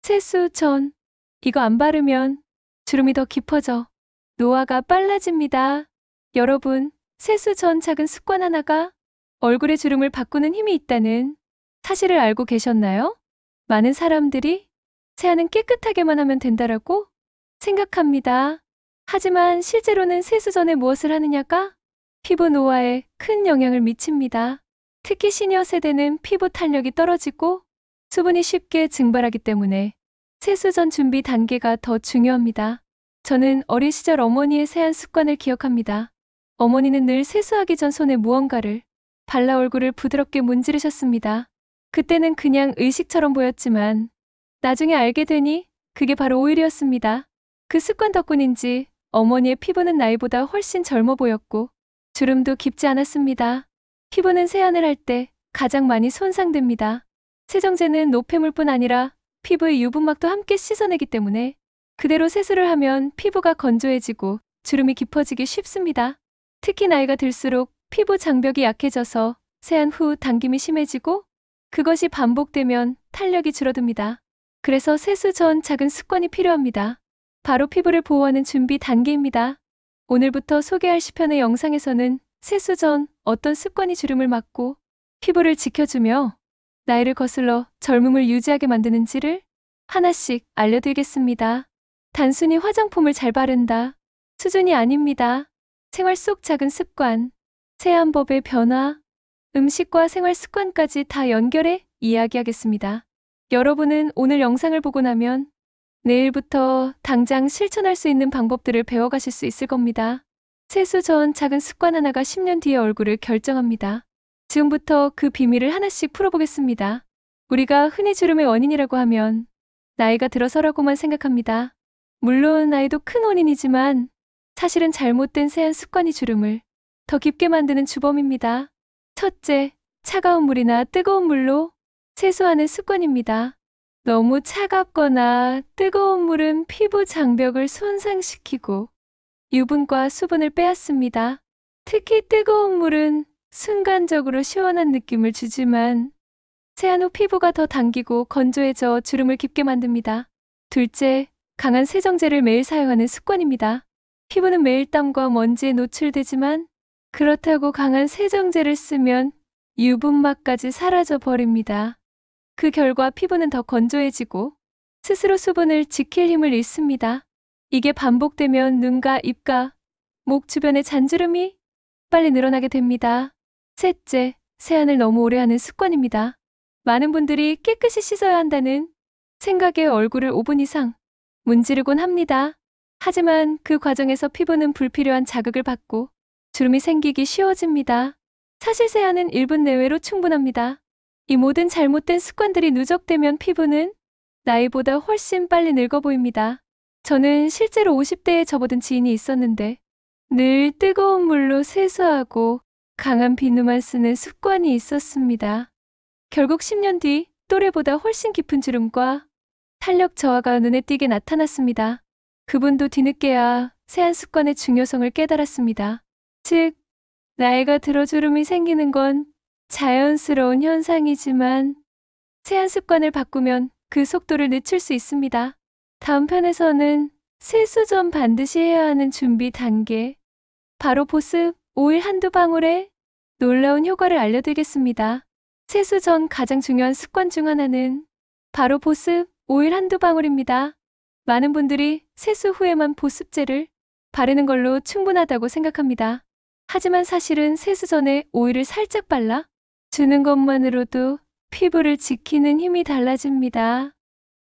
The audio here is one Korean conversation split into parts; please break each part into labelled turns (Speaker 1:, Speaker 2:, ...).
Speaker 1: 세수전. 이거 안 바르면 주름이 더 깊어져 노화가 빨라집니다. 여러분, 세수전 작은 습관 하나가 얼굴의 주름을 바꾸는 힘이 있다는 사실을 알고 계셨나요? 많은 사람들이 세안은 깨끗하게만 하면 된다라고 생각합니다. 하지만 실제로는 세수 전에 무엇을 하느냐가 피부 노화에 큰 영향을 미칩니다. 특히 시니어 세대는 피부 탄력이 떨어지고 수분이 쉽게 증발하기 때문에 세수 전 준비 단계가 더 중요합니다. 저는 어린 시절 어머니의 세안 습관을 기억합니다. 어머니는 늘 세수하기 전 손에 무언가를 발라 얼굴을 부드럽게 문지르셨습니다. 그때는 그냥 의식처럼 보였지만 나중에 알게 되니 그게 바로 오일이었습니다. 그 습관 덕분인지 어머니의 피부는 나이보다 훨씬 젊어 보였고 주름도 깊지 않았습니다. 피부는 세안을 할 때 가장 많이 손상됩니다. 세정제는 노폐물뿐 아니라 피부의 유분막도 함께 씻어내기 때문에 그대로 세수를 하면 피부가 건조해지고 주름이 깊어지기 쉽습니다. 특히 나이가 들수록 피부 장벽이 약해져서 세안 후 당김이 심해지고 그것이 반복되면 탄력이 줄어듭니다. 그래서 세수 전 작은 습관이 필요합니다. 바로 피부를 보호하는 준비 단계입니다. 오늘부터 소개할 시편의 영상에서는 세수 전 어떤 습관이 주름을 막고 피부를 지켜주며 나이를 거슬러 젊음을 유지하게 만드는지를 하나씩 알려드리겠습니다. 단순히 화장품을 잘 바른다 수준이 아닙니다. 생활 속 작은 습관, 세안법의 변화, 음식과 생활 습관까지 다 연결해 이야기하겠습니다. 여러분은 오늘 영상을 보고 나면 내일부터 당장 실천할 수 있는 방법들을 배워가실 수 있을 겁니다. 세수 전 작은 습관 하나가 10년 뒤의 얼굴을 결정합니다. 지금부터 그 비밀을 하나씩 풀어보겠습니다. 우리가 흔히 주름의 원인이라고 하면 나이가 들어서라고만 생각합니다. 물론 나이도 큰 원인이지만 사실은 잘못된 세안 습관이 주름을 더 깊게 만드는 주범입니다. 첫째, 차가운 물이나 뜨거운 물로 세수하는 습관입니다. 너무 차갑거나 뜨거운 물은 피부 장벽을 손상시키고 유분과 수분을 빼앗습니다. 특히 뜨거운 물은 순간적으로 시원한 느낌을 주지만 세안 후 피부가 더 당기고 건조해져 주름을 깊게 만듭니다. 둘째, 강한 세정제를 매일 사용하는 습관입니다. 피부는 매일 땀과 먼지에 노출되지만 그렇다고 강한 세정제를 쓰면 유분막까지 사라져 버립니다. 그 결과 피부는 더 건조해지고 스스로 수분을 지킬 힘을 잃습니다. 이게 반복되면 눈과 입과 목 주변의 잔주름이 빨리 늘어나게 됩니다. 셋째, 세안을 너무 오래 하는 습관입니다. 많은 분들이 깨끗이 씻어야 한다는 생각에 얼굴을 5분 이상 문지르곤 합니다. 하지만 그 과정에서 피부는 불필요한 자극을 받고 주름이 생기기 쉬워집니다. 사실 세안은 1분 내외로 충분합니다. 이 모든 잘못된 습관들이 누적되면 피부는 나이보다 훨씬 빨리 늙어 보입니다. 저는 실제로 50대에 접어든 지인이 있었는데 늘 뜨거운 물로 세수하고 강한 비누만 쓰는 습관이 있었습니다. 결국 10년 뒤 또래보다 훨씬 깊은 주름과 탄력 저하가 눈에 띄게 나타났습니다. 그분도 뒤늦게야 세안 습관의 중요성을 깨달았습니다. 즉, 나이가 들어 주름이 생기는 건 자연스러운 현상이지만 세안 습관을 바꾸면 그 속도를 늦출 수 있습니다. 다음 편에서는 세수 전 반드시 해야 하는 준비 단계, 바로 보습 오일 한두 방울의 놀라운 효과를 알려드리겠습니다. 세수 전 가장 중요한 습관 중 하나는 바로 보습 오일 한두 방울입니다. 많은 분들이 세수 후에만 보습제를 바르는 걸로 충분하다고 생각합니다. 하지만 사실은 세수 전에 오일을 살짝 발라 주는 것만으로도 피부를 지키는 힘이 달라집니다.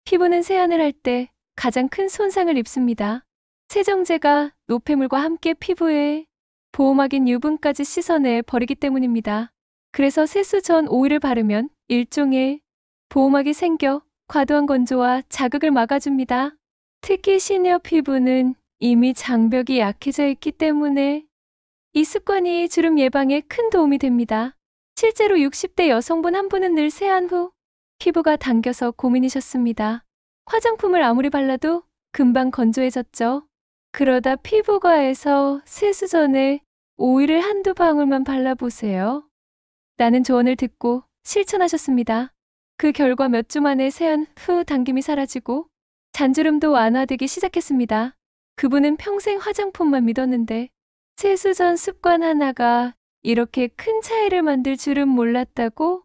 Speaker 1: 피부는 세안을 할 때 가장 큰 손상을 입습니다. 세정제가 노폐물과 함께 피부에 보호막인 유분까지 씻어내 버리기 때문입니다. 그래서 세수 전 오일을 바르면 일종의 보호막이 생겨 과도한 건조와 자극을 막아줍니다. 특히 시니어 피부는 이미 장벽이 약해져 있기 때문에 이 습관이 주름 예방에 큰 도움이 됩니다. 실제로 60대 여성분 한 분은 늘 세안 후 피부가 당겨서 고민이셨습니다. 화장품을 아무리 발라도 금방 건조해졌죠. 그러다 피부과에서 세수 전에 오일을 한두 방울만 발라보세요. 라는 조언을 듣고 실천하셨습니다. 그 결과 몇 주 만에 세안 후 당김이 사라지고 잔주름도 완화되기 시작했습니다. 그분은 평생 화장품만 믿었는데 세수 전 습관 하나가 이렇게 큰 차이를 만들 줄은 몰랐다고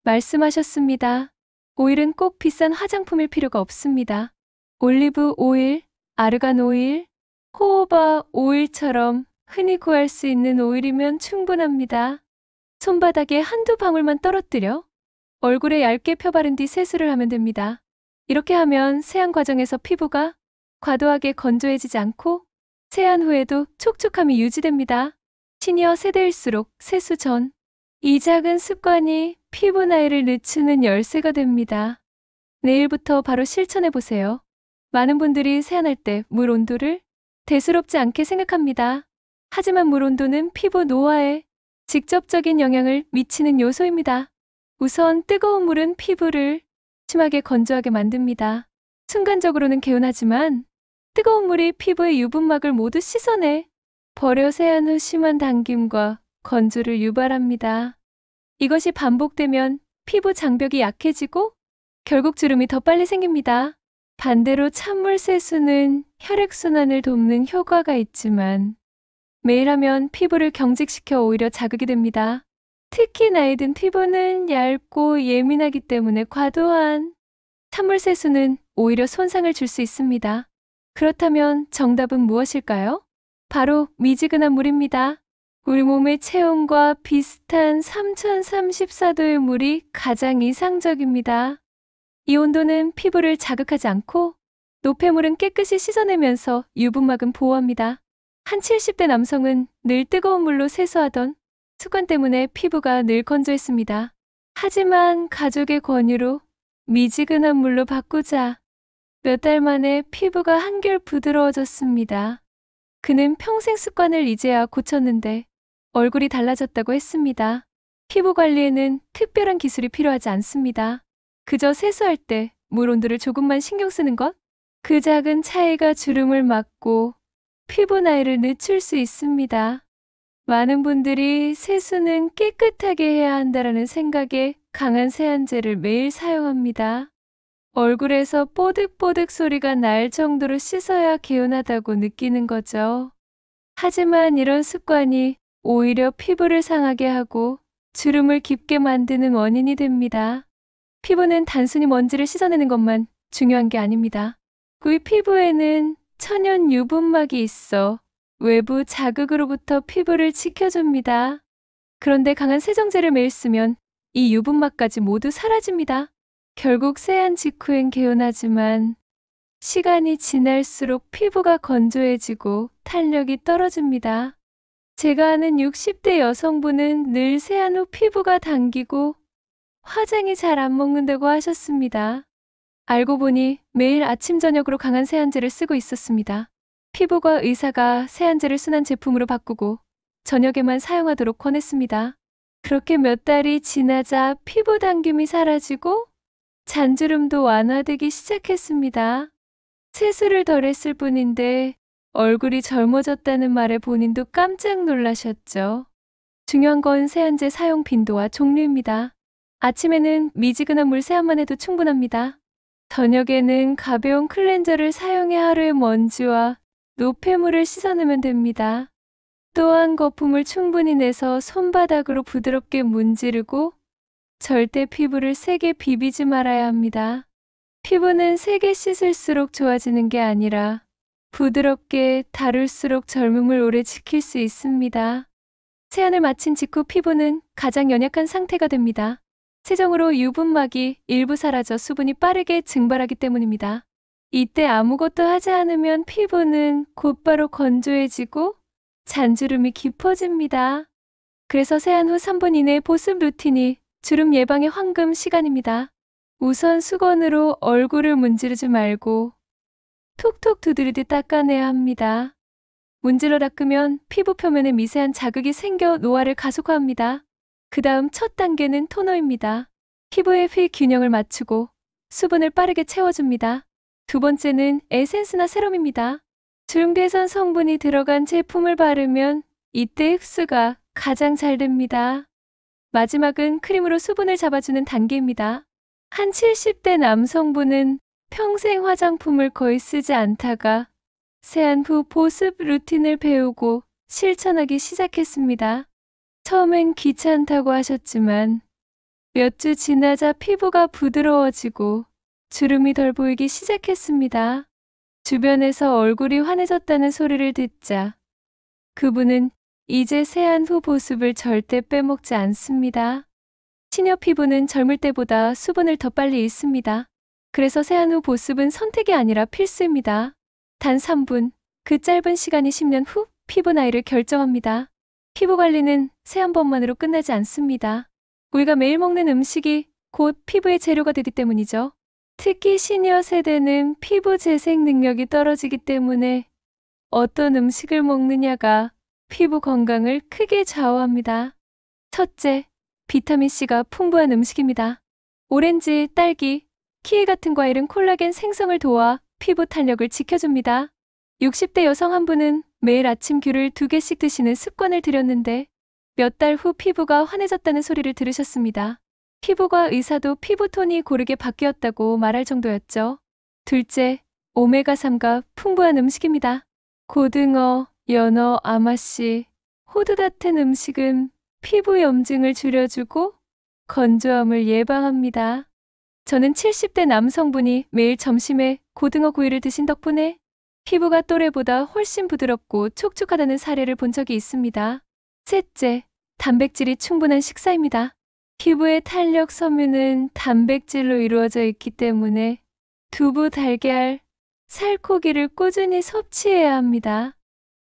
Speaker 1: 말씀하셨습니다. 오일은 꼭 비싼 화장품일 필요가 없습니다. 올리브 오일, 아르간 오일, 호호바 오일처럼 흔히 구할 수 있는 오일이면 충분합니다. 손바닥에 한두 방울만 떨어뜨려 얼굴에 얇게 펴바른 뒤 세수를 하면 됩니다. 이렇게 하면 세안 과정에서 피부가 과도하게 건조해지지 않고 세안 후에도 촉촉함이 유지됩니다. 시니어 세대일수록 세수 전 이 작은 습관이 피부 나이를 늦추는 열쇠가 됩니다. 내일부터 바로 실천해 보세요. 많은 분들이 세안할 때 물 온도를 대수롭지 않게 생각합니다. 하지만 물 온도는 피부 노화에 직접적인 영향을 미치는 요소입니다. 우선 뜨거운 물은 피부를 심하게 건조하게 만듭니다. 순간적으로는 개운하지만 뜨거운 물이 피부의 유분막을 모두 씻어내 버려 세안 후 심한 당김과 건조를 유발합니다. 이것이 반복되면 피부 장벽이 약해지고 결국 주름이 더 빨리 생깁니다. 반대로 찬물 세수는 혈액순환을 돕는 효과가 있지만 매일 하면 피부를 경직시켜 오히려 자극이 됩니다. 특히 나이 든 피부는 얇고 예민하기 때문에 과도한 찬물 세수는 오히려 손상을 줄 수 있습니다. 그렇다면 정답은 무엇일까요? 바로 미지근한 물입니다. 우리 몸의 체온과 비슷한 3034도의 물이 가장 이상적입니다. 이 온도는 피부를 자극하지 않고 노폐물은 깨끗이 씻어내면서 유분막은 보호합니다. 한 70대 남성은 늘 뜨거운 물로 세수하던 습관 때문에 피부가 늘 건조했습니다. 하지만 가족의 권유로 미지근한 물로 바꾸자 몇 달 만에 피부가 한결 부드러워졌습니다. 그는 평생 습관을 이제야 고쳤는데 얼굴이 달라졌다고 했습니다. 피부 관리에는 특별한 기술이 필요하지 않습니다. 그저 세수할 때 물 온도를 조금만 신경 쓰는 것? 그 작은 차이가 주름을 막고 피부 나이를 늦출 수 있습니다. 많은 분들이 세수는 깨끗하게 해야 한다는 생각에 강한 세안제를 매일 사용합니다. 얼굴에서 뽀득뽀득 소리가 날 정도로 씻어야 개운하다고 느끼는 거죠. 하지만 이런 습관이 오히려 피부를 상하게 하고 주름을 깊게 만드는 원인이 됩니다. 피부는 단순히 먼지를 씻어내는 것만 중요한 게 아닙니다. 우리 피부에는 천연 유분막이 있어 외부 자극으로부터 피부를 지켜줍니다. 그런데 강한 세정제를 매일 쓰면 이 유분막까지 모두 사라집니다. 결국 세안 직후엔 개운하지만 시간이 지날수록 피부가 건조해지고 탄력이 떨어집니다. 제가 아는 60대 여성분은 늘 세안 후 피부가 당기고 화장이 잘 안 먹는다고 하셨습니다. 알고 보니 매일 아침 저녁으로 강한 세안제를 쓰고 있었습니다. 피부과 의사가 세안제를 순한 제품으로 바꾸고 저녁에만 사용하도록 권했습니다. 그렇게 몇 달이 지나자 피부 당김이 사라지고 잔주름도 완화되기 시작했습니다. 세수를 덜 했을 뿐인데 얼굴이 젊어졌다는 말에 본인도 깜짝 놀라셨죠. 중요한 건 세안제 사용 빈도와 종류입니다. 아침에는 미지근한 물 세안만 해도 충분합니다. 저녁에는 가벼운 클렌저를 사용해 하루의 먼지와 노폐물을 씻어내면 됩니다. 또한 거품을 충분히 내서 손바닥으로 부드럽게 문지르고 절대 피부를 세게 비비지 말아야 합니다. 피부는 세게 씻을수록 좋아지는 게 아니라 부드럽게 다룰수록 젊음을 오래 지킬 수 있습니다. 세안을 마친 직후 피부는 가장 연약한 상태가 됩니다. 세정으로 유분막이 일부 사라져 수분이 빠르게 증발하기 때문입니다. 이때 아무것도 하지 않으면 피부는 곧바로 건조해지고 잔주름이 깊어집니다. 그래서 세안 후 3분 이내 보습 루틴이 주름 예방의 황금 시간입니다. 우선 수건으로 얼굴을 문지르지 말고 톡톡 두드리듯 닦아내야 합니다. 문질러 닦으면 피부 표면에 미세한 자극이 생겨 노화를 가속화합니다. 그 다음 첫 단계는 토너입니다. 피부의 휘 균형을 맞추고 수분을 빠르게 채워줍니다. 두 번째는 에센스나 세럼입니다. 주름 개선 성분이 들어간 제품을 바르면 이때 흡수가 가장 잘 됩니다. 마지막은 크림으로 수분을 잡아주는 단계입니다. 한 70대 남성분은 평생 화장품을 거의 쓰지 않다가 세안 후 보습 루틴을 배우고 실천하기 시작했습니다. 처음엔 귀찮다고 하셨지만 몇 주 지나자 피부가 부드러워지고 주름이 덜 보이기 시작했습니다. 주변에서 얼굴이 환해졌다는 소리를 듣자 그분은 이제 세안 후 보습을 절대 빼먹지 않습니다. 시니어 피부는 젊을 때보다 수분을 더 빨리 잃습니다. 그래서 세안 후 보습은 선택이 아니라 필수입니다. 단 3분, 그 짧은 시간이 10년 후 피부 나이를 결정합니다. 피부 관리는 세안 번만으로 끝나지 않습니다. 우리가 매일 먹는 음식이 곧 피부의 재료가 되기 때문이죠. 특히 시니어 세대는 피부 재생 능력이 떨어지기 때문에 어떤 음식을 먹느냐가 피부 건강을 크게 좌우합니다. 첫째, 비타민C가 풍부한 음식입니다. 오렌지, 딸기, 키위 같은 과일은 콜라겐 생성을 도와 피부 탄력을 지켜줍니다. 60대 여성 한 분은 매일 아침 귤을 2개씩 드시는 습관을 들였는데 몇 달 후 피부가 환해졌다는 소리를 들으셨습니다. 피부과 의사도 피부톤이 고르게 바뀌었다고 말할 정도였죠. 둘째, 오메가3가 풍부한 음식입니다. 고등어, 연어, 아마씨, 호두 같은 음식은 피부 염증을 줄여주고 건조함을 예방합니다. 저는 70대 남성분이 매일 점심에 고등어 구이를 드신 덕분에 피부가 또래보다 훨씬 부드럽고 촉촉하다는 사례를 본 적이 있습니다. 셋째, 단백질이 충분한 식사입니다. 피부의 탄력 섬유는 단백질로 이루어져 있기 때문에 두부, 달걀, 살코기를 꾸준히 섭취해야 합니다.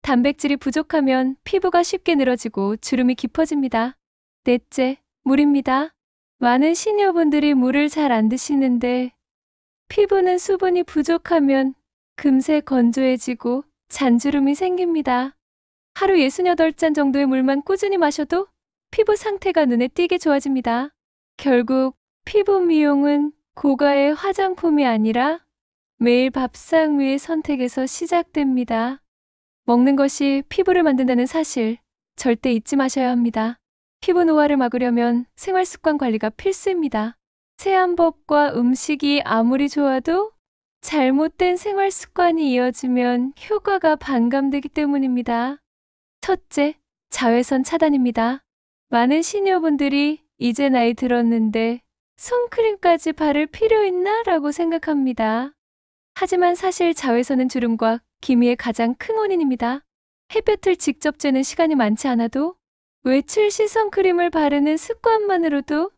Speaker 1: 단백질이 부족하면 피부가 쉽게 늘어지고 주름이 깊어집니다. 넷째, 물입니다. 많은 시니어분들이 물을 잘 안 드시는데 피부는 수분이 부족하면 금세 건조해지고 잔주름이 생깁니다. 하루 68잔 정도의 물만 꾸준히 마셔도 피부 상태가 눈에 띄게 좋아집니다. 결국 피부 미용은 고가의 화장품이 아니라 매일 밥상 위의 선택에서 시작됩니다. 먹는 것이 피부를 만든다는 사실 절대 잊지 마셔야 합니다. 피부 노화를 막으려면 생활습관 관리가 필수입니다. 세안법과 음식이 아무리 좋아도 잘못된 생활습관이 이어지면 효과가 반감되기 때문입니다. 첫째, 자외선 차단입니다. 많은 시니어분들이 이제 나이 들었는데 선크림까지 바를 필요 있나? 라고 생각합니다. 하지만 사실 자외선은 주름과 기미의 가장 큰 원인입니다. 햇볕을 직접 쬐는 시간이 많지 않아도 외출 시 선크림을 바르는 습관만으로도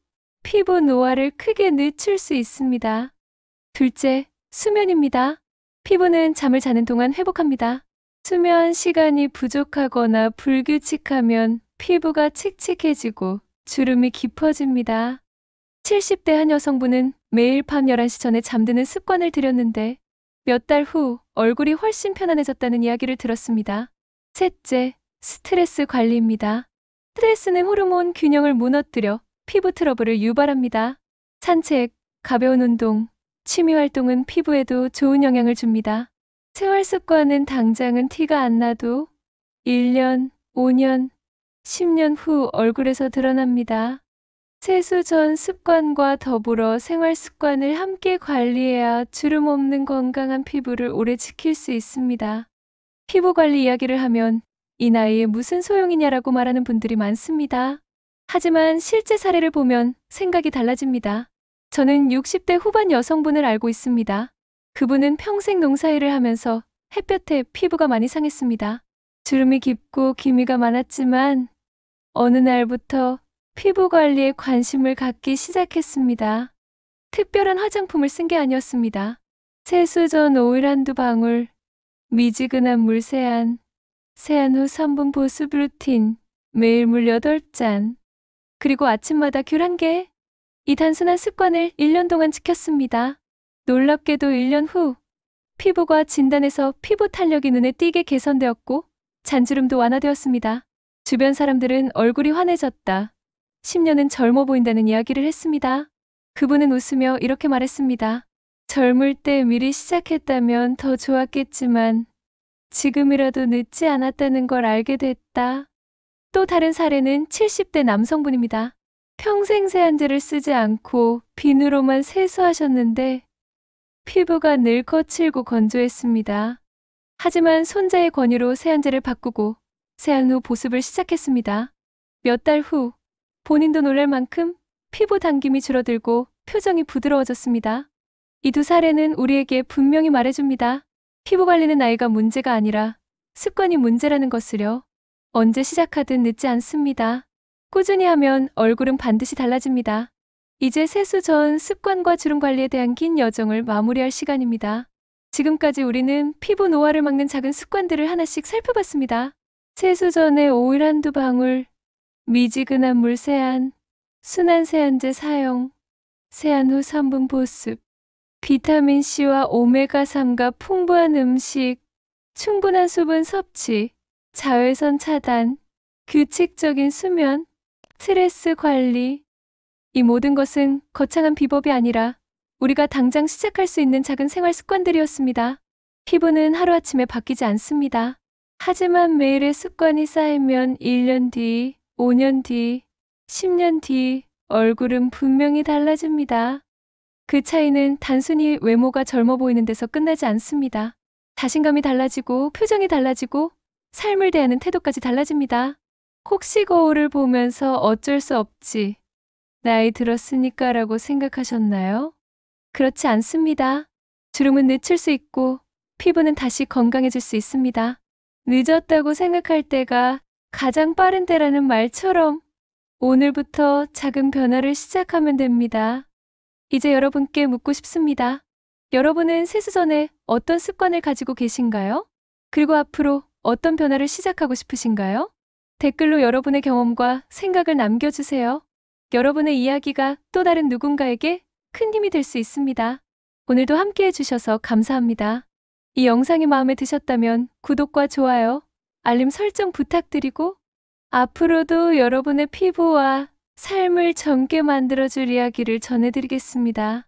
Speaker 1: 피부 노화를 크게 늦출 수 있습니다. 둘째, 수면입니다. 피부는 잠을 자는 동안 회복합니다. 수면 시간이 부족하거나 불규칙하면 피부가 칙칙해지고 주름이 깊어집니다. 70대 한 여성분은 매일 밤 11시 전에 잠드는 습관을 들였는데 몇 달 후 얼굴이 훨씬 편안해졌다는 이야기를 들었습니다. 셋째, 스트레스 관리입니다. 스트레스는 호르몬 균형을 무너뜨려 피부 트러블을 유발합니다. 산책, 가벼운 운동, 취미 활동은 피부에도 좋은 영향을 줍니다. 생활 습관은 당장은 티가 안 나도 1년, 5년, 10년 후 얼굴에서 드러납니다. 세수 전 습관과 더불어 생활 습관을 함께 관리해야 주름 없는 건강한 피부를 오래 지킬 수 있습니다. 피부 관리 이야기를 하면 이 나이에 무슨 소용이냐라고 말하는 분들이 많습니다. 하지만 실제 사례를 보면 생각이 달라집니다. 저는 60대 후반 여성분을 알고 있습니다. 그분은 평생 농사일을 하면서 햇볕에 피부가 많이 상했습니다. 주름이 깊고 기미가 많았지만 어느 날부터 피부 관리에 관심을 갖기 시작했습니다. 특별한 화장품을 쓴 게 아니었습니다. 세수 전 오일 한두 방울, 미지근한 물 세안, 세안 후 3분 보습 루틴, 매일 물 8잔, 그리고 아침마다 귤 1개. 이 단순한 습관을 1년 동안 지켰습니다. 놀랍게도 1년 후 피부가 진단에서 피부 탄력이 눈에 띄게 개선되었고 잔주름도 완화되었습니다. 주변 사람들은 얼굴이 환해졌다, 10년은 젊어 보인다는 이야기를 했습니다. 그분은 웃으며 이렇게 말했습니다. 젊을 때 미리 시작했다면 더 좋았겠지만 지금이라도 늦지 않았다는 걸 알게 됐다. 또 다른 사례는 70대 남성분입니다. 평생 세안제를 쓰지 않고 비누로만 세수하셨는데 피부가 늘 거칠고 건조했습니다. 하지만 손자의 권유로 세안제를 바꾸고 세안 후 보습을 시작했습니다. 몇 달 후 본인도 놀랄 만큼 피부 당김이 줄어들고 표정이 부드러워졌습니다. 이 두 사례는 우리에게 분명히 말해줍니다. 피부 관리는 나이가 문제가 아니라 습관이 문제라는 것을요. 언제 시작하든 늦지 않습니다. 꾸준히 하면 얼굴은 반드시 달라집니다. 이제 세수 전 습관과 주름 관리에 대한 긴 여정을 마무리할 시간입니다. 지금까지 우리는 피부 노화를 막는 작은 습관들을 하나씩 살펴봤습니다. 세수 전에 오일 한두 방울, 미지근한 물 세안, 순한 세안제 사용, 세안 후 3분 보습, 비타민C와 오메가3가 풍부한 음식, 충분한 수분 섭취, 자외선 차단, 규칙적인 수면, 스트레스 관리. 이 모든 것은 거창한 비법이 아니라 우리가 당장 시작할 수 있는 작은 생활 습관들이었습니다. 피부는 하루아침에 바뀌지 않습니다. 하지만 매일의 습관이 쌓이면 1년 뒤, 5년 뒤, 10년 뒤 얼굴은 분명히 달라집니다. 그 차이는 단순히 외모가 젊어 보이는 데서 끝나지 않습니다. 자신감이 달라지고 표정이 달라지고 삶을 대하는 태도까지 달라집니다. 혹시 거울을 보면서 어쩔 수 없지, 나이 들었으니까 라고 생각하셨나요? 그렇지 않습니다. 주름은 늦출 수 있고 피부는 다시 건강해질 수 있습니다. 늦었다고 생각할 때가 가장 빠른 때라는 말처럼 오늘부터 작은 변화를 시작하면 됩니다. 이제 여러분께 묻고 싶습니다. 여러분은 세수 전에 어떤 습관을 가지고 계신가요? 그리고 앞으로 어떤 변화를 시작하고 싶으신가요? 댓글로 여러분의 경험과 생각을 남겨주세요. 여러분의 이야기가 또 다른 누군가에게 큰 힘이 될 수 있습니다. 오늘도 함께 해주셔서 감사합니다. 이 영상이 마음에 드셨다면 구독과 좋아요, 알림 설정 부탁드리고 앞으로도 여러분의 피부와 삶을 젊게 만들어줄 이야기를 전해드리겠습니다.